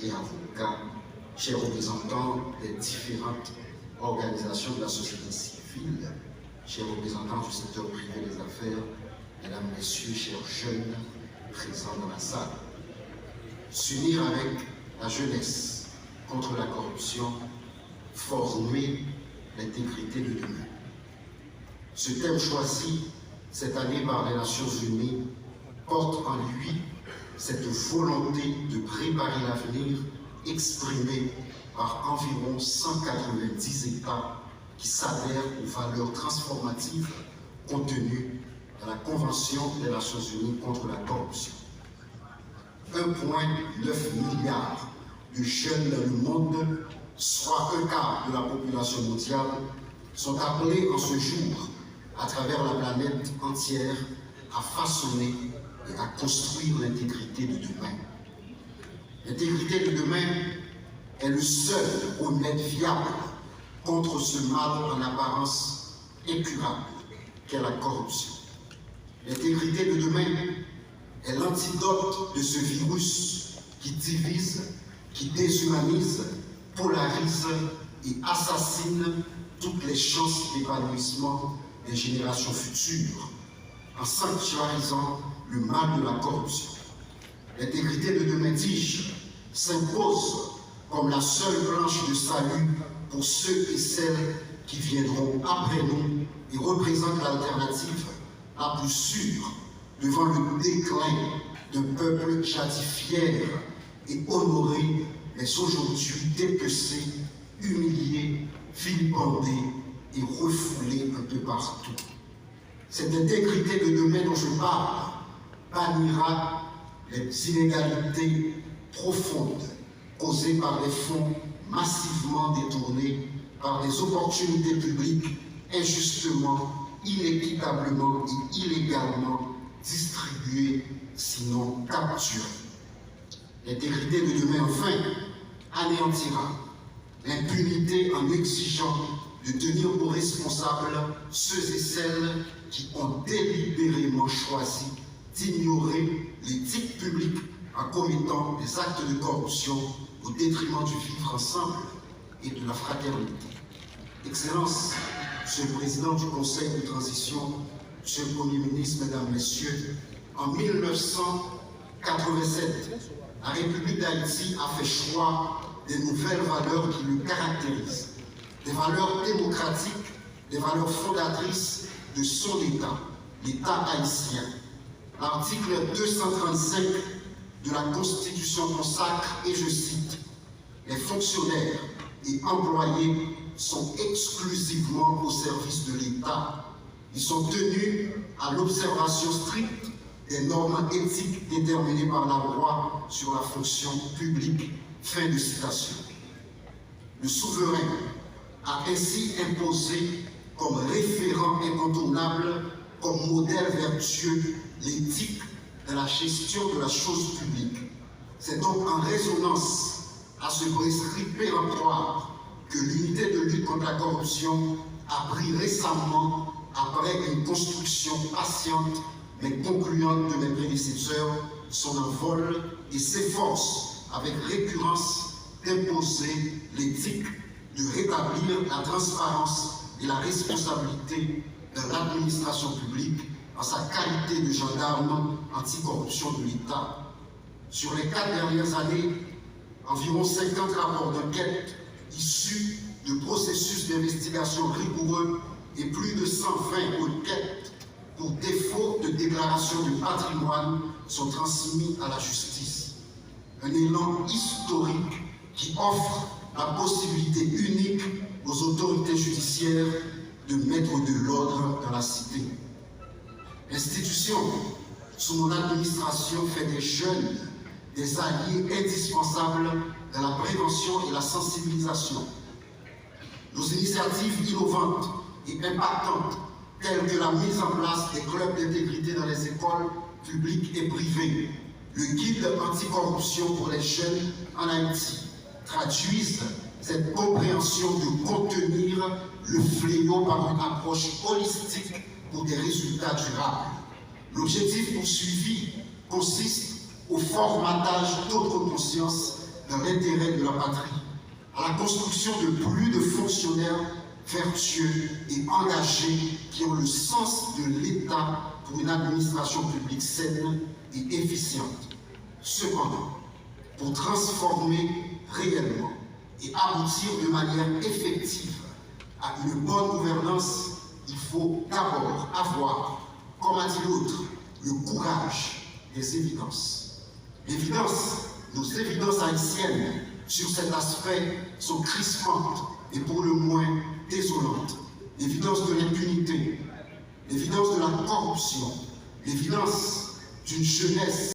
et avocats, chers représentants des différentes organisations de la société civile, chers représentants du secteur privé des affaires, mesdames, messieurs, chers jeunes présents dans la salle. S'unir avec la jeunesse contre la corruption, former l'intégrité de demain. Ce thème choisi cette année par les Nations Unies porte en lui cette volonté de préparer l'avenir exprimée par environ 190 États qui s'adhèrent aux valeurs transformatives contenues dans la Convention des Nations Unies contre la corruption. 1,9 milliard de jeunes dans le monde, soit un quart de la population mondiale, sont appelés en ce jour, à travers la planète entière, à façonner et à construire l'intégrité de demain. L'intégrité de demain est le seul remède viable contre ce mal en apparence incurable qu'est la corruption. L'intégrité de demain est l'antidote de ce virus qui divise, qui déshumanise, polarise et assassine toutes les chances d'épanouissement des générations futures, en sanctuarisant le mal de la corruption. L'intégrité de demain, dis-je, s'impose comme la seule planche de salut pour ceux et celles qui viendront après nous et représentent l'alternative la plus sûre devant le déclin d'un peuple jadis fier et honoré, mais aujourd'hui dépecé, humilié, vilipendé et refoulé un peu partout. Cette intégrité de demain dont je parle bannira les inégalités profondes causées par les fonds massivement détournés, par les opportunités publiques injustement, inéquitablement et illégalement distribuées, sinon capturées. L'intégrité de demain, enfin, anéantira l'impunité en exigeant de tenir pour responsables ceux et celles qui ont délibérément choisi d'ignorer l'éthique publique en commettant des actes de corruption au détriment du vivre ensemble et de la fraternité. Excellence, Monsieur le Président du Conseil de transition, Monsieur le Premier ministre, Mesdames, Messieurs, en 1987, la République d'Haïti a fait choix des nouvelles valeurs qui le caractérisent, des valeurs démocratiques, des valeurs fondatrices de son État, l'État haïtien. L'article 235 de la Constitution consacre, et je cite, « Les fonctionnaires et employés sont exclusivement au service de l'État. Ils sont tenus à l'observation stricte des normes éthiques déterminées par la loi sur la fonction publique. » Fin de citation. Le souverain a ainsi imposé comme référent incontournable, comme modèle vertueux, l'éthique de la gestion de la chose publique. C'est donc en résonance à ce prescrit péremptoire que l'unité de lutte contre la corruption a pris récemment, après une construction patiente mais concluante de mes prédécesseurs, son envol et s'efforce avec récurrence d'imposer l'éthique, de rétablir la transparence et la responsabilité de l'administration publique en sa qualité de gendarme anticorruption de l'État. Sur les 4 dernières années, environ 50 rapports d'enquête issus de processus d'investigation rigoureux et plus de 120 requêtes pour défaut de déclaration de patrimoine sont transmis à la justice. Un élan historique qui offre la possibilité unique aux autorités judiciaires de mettre de l'ordre dans la cité. L'institution, sous mon administration, fait des jeunes des alliés indispensables dans la prévention et la sensibilisation. Nos initiatives innovantes et impactantes, telles que la mise en place des clubs d'intégrité dans les écoles publiques et privées, le guide anticorruption pour les jeunes en Haïti, traduisent cette compréhension de contenir le fléau par une approche holistique pour des résultats durables. L'objectif poursuivi consiste au formatage d'autres consciences dans l'intérêt de la patrie, à la construction de plus de fonctionnaires vertueux et engagés qui ont le sens de l'État pour une administration publique saine et efficiente. Cependant, pour transformer réellement et aboutir de manière effective à une bonne gouvernance, il faut d'abord avoir, comme a dit l'autre, le courage des évidences. Nos évidences haïtiennes sur cet aspect sont crispantes et pour le moins désolantes. L'évidence de l'impunité, l'évidence de la corruption, l'évidence d'une jeunesse